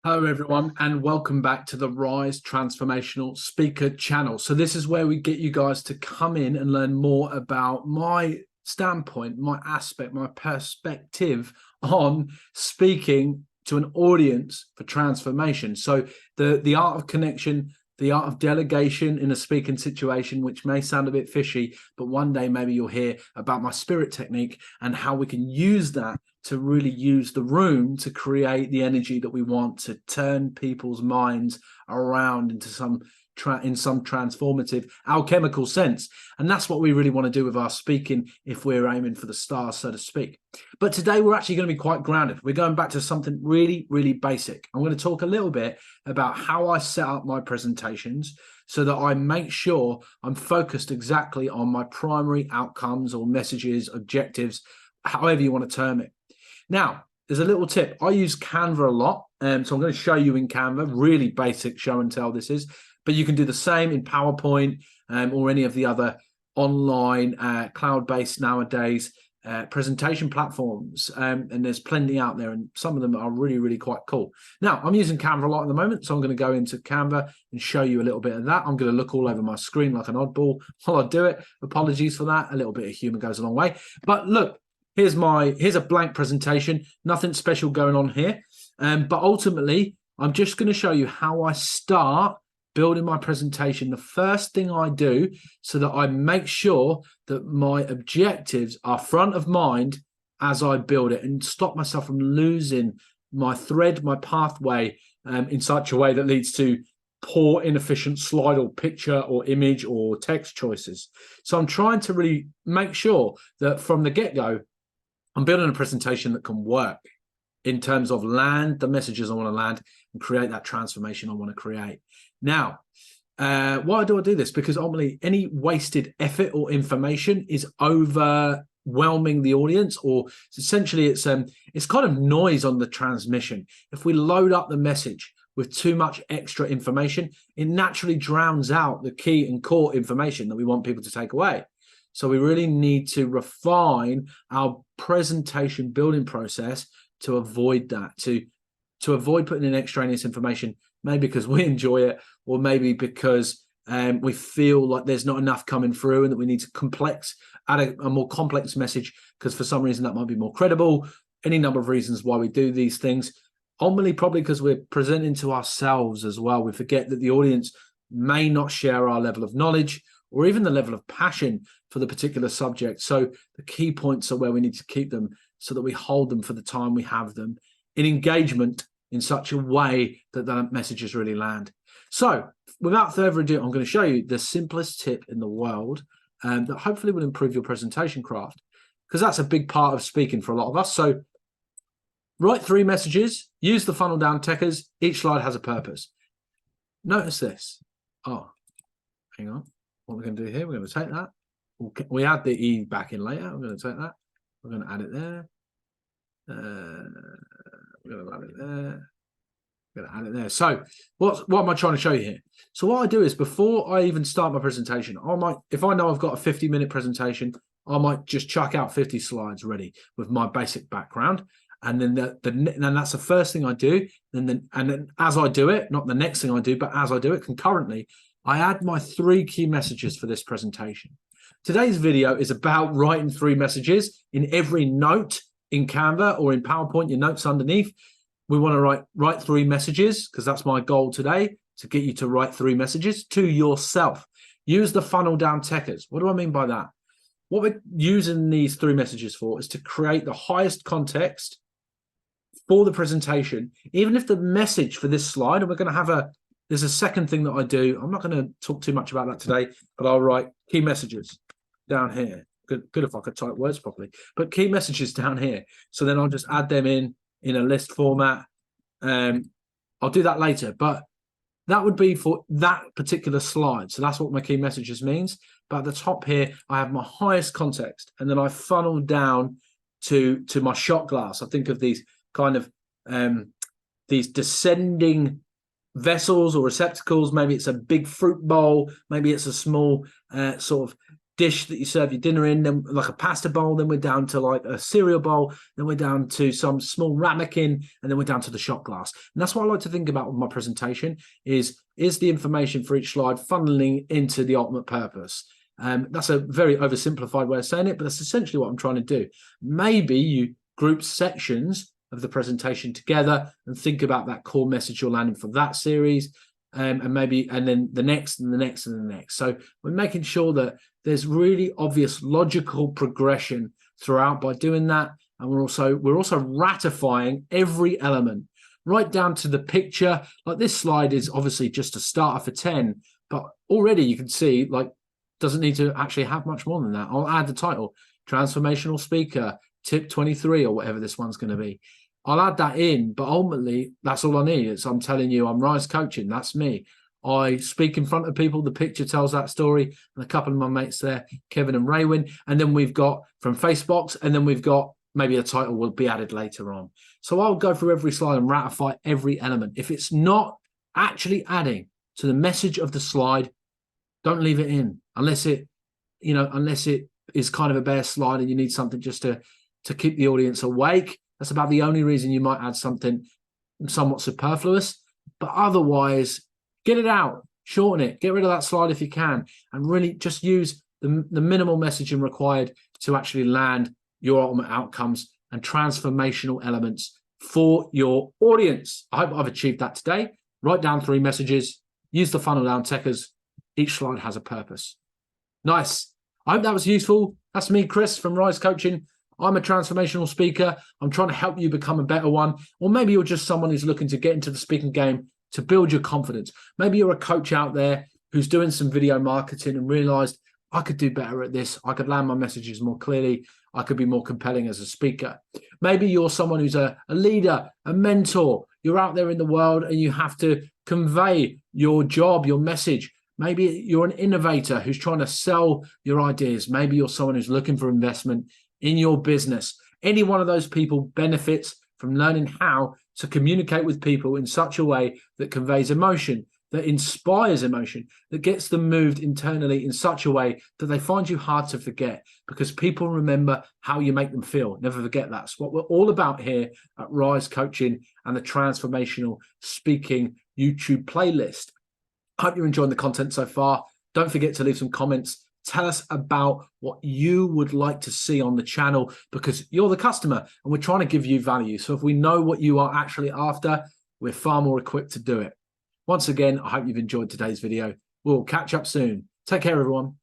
Hello, everyone, and welcome back to the Rise Transformational Speaker channel. So this is where we get you guys to come in and learn more about my standpoint, my aspect, my perspective on speaking to an audience for transformation. So the art of connection, the art of delegation in a speaking situation, which may sound a bit fishy, but one day maybe you'll hear about my spirit technique and how we can use that to really use the room to create the energy that we want to turn people's minds around into some transformative alchemical sense. And that's what we really want to do with our speaking if we're aiming for the stars, so to speak. But today we're actually going to be quite grounded. We're going back to something really, really basic. I'm going to talk a little bit about how I set up my presentations so that I make sure I'm focused exactly on my primary outcomes or messages, objectives, however you want to term it. Now, there's a little tip. I use Canva a lot, so I'm going to show you in Canva. Really basic show and tell this is, but you can do the same in PowerPoint or any of the other online cloud-based nowadays presentation platforms, and there's plenty out there, and some of them are really, really quite cool. Now, I'm using Canva a lot at the moment, so I'm going to go into Canva and show you a little bit of that. I'm going to look all over my screen like an oddball while I do it. Apologies for that. A little bit of humor goes a long way. But look, here's a blank presentation, nothing special going on here. But ultimately, I'm just going to show you how I start building my presentation. The first thing I do so that I make sure that my objectives are front of mind as I build it and stop myself from losing my thread, my pathway in such a way that leads to poor, inefficient slide or picture or image or text choices. So I'm trying to really make sure that from the get-go, I'm building a presentation that can work in terms of land the messages I want to land and create that transformation I want to create. Now, why do I do this? Because ultimately, any wasted effort or information is overwhelming the audience, or essentially it's kind of noise on the transmission. If we load up the message with too much extra information, it naturally drowns out the key and core information that we want people to take away. So we really need to refine our presentation building process to avoid that, to avoid putting in extraneous information, maybe because we enjoy it, or maybe because we feel like there's not enough coming through and that we need to add a more complex message because for some reason that might be more credible. Any number of reasons why we do these things. Ultimately, probably because we're presenting to ourselves as well. We forget that the audience may not share our level of knowledge or even the level of passion for the particular subject. So the key points are where we need to keep them so that we hold them for the time we have them in engagement in such a way that the messages really land. So without further ado, I'm going to show you the simplest tip in the world that hopefully will improve your presentation craft, because that's a big part of speaking for a lot of us. So write 3 messages, use the funnel down techers. Each slide has a purpose. Notice this. Oh, hang on. What we're going to do here, we're going to take that. We add the E back in later. I'm going to take that. We're going to add it there. We're going to add it there. We're going to add it there. So what am I trying to show you here? So what I do is before I even start my presentation, if I know I've got a 50-minute presentation, I might just chuck out 50 slides ready with my basic background. And then then that's the first thing I do. And then as I do it, not the next thing I do, but as I do it concurrently, I add my 3 key messages for this presentation. Today's video is about writing 3 messages in every note in Canva or in PowerPoint, your notes underneath. We want to write 3 messages because that's my goal today, to get you to write 3 messages to yourself. Use the funnel down techers. What do I mean by that? What we're using these 3 messages for is to create the highest context for the presentation, even if the message for this slide, and we're going to have there's a second thing that I do. I'm not going to talk too much about that today, but I'll write key messages down here. Good if I could type words properly, but key messages down here. So then I'll just add them in a list format. I'll do that later, but that would be for that particular slide. So that's what my key messages means. But at the top here, I have my highest context, and then I funnel down to my shot glass. I think of these kind of these descending vessels or receptacles. Maybe it's a big fruit bowl, maybe it's a small sort of dish that you serve your dinner in, then like a pasta bowl, then we're down to like a cereal bowl, then we're down to some small ramekin, and then we're down to the shot glass. And that's what I like to think about with my presentation is the information for each slide funneling into the ultimate purpose. That's a very oversimplified way of saying it, but that's essentially what I'm trying to do. Maybe you group sections of the presentation together and think about that core message you're landing for that series, and then the next and the next and the next. So we're making sure that there's really obvious logical progression throughout by doing that, and we're also ratifying every element right down to the picture. Like this slide is obviously just a starter for 10, but already you can see like doesn't need to actually have much more than that. I'll add the title, Transformational Speaker, Tip 23, or whatever this one's going to be. I'll add that in, but ultimately that's all I need. It's I'm telling you, I'm Rise Coaching. That's me. I speak in front of people. The picture tells that story. And a couple of my mates there, Kevin and Raywin. And then we've got from Facebox, and then we've got maybe a title will be added later on. So I'll go through every slide and ratify every element. If it's not actually adding to the message of the slide, don't leave it in unless it is kind of a bare slide and you need something just to keep the audience awake. That's about the only reason you might add something somewhat superfluous. But otherwise, get it out, shorten it, get rid of that slide if you can, and really just use the minimal messaging required to actually land your ultimate outcomes and transformational elements for your audience. I hope I've achieved that today. Write down 3 messages, use the funnel down techers. Each slide has a purpose. Nice. I hope that was useful. That's me, Chris, from Rise Coaching. I'm a transformational speaker. I'm trying to help you become a better one. Or maybe you're just someone who's looking to get into the speaking game to build your confidence. Maybe you're a coach out there who's doing some video marketing and realized I could do better at this. I could land my messages more clearly. I could be more compelling as a speaker. Maybe you're someone who's a leader, a mentor. You're out there in the world and you have to convey your job, your message. Maybe you're an innovator who's trying to sell your ideas. Maybe you're someone who's looking for investment in your business. Any one of those people benefits from learning how to communicate with people in such a way that conveys emotion, that inspires emotion, that gets them moved internally in such a way that they find you hard to forget, because people remember how you make them feel. Never forget that. It's what we're all about here at Rise Coaching and the Transformational Speaking YouTube playlist. I hope you're enjoying the content so far. Don't forget to leave some comments. Tell us about what you would like to see on the channel, because you're the customer and we're trying to give you value. So if we know what you are actually after, we're far more equipped to do it. Once again, I hope you've enjoyed today's video. We'll catch up soon. Take care, everyone.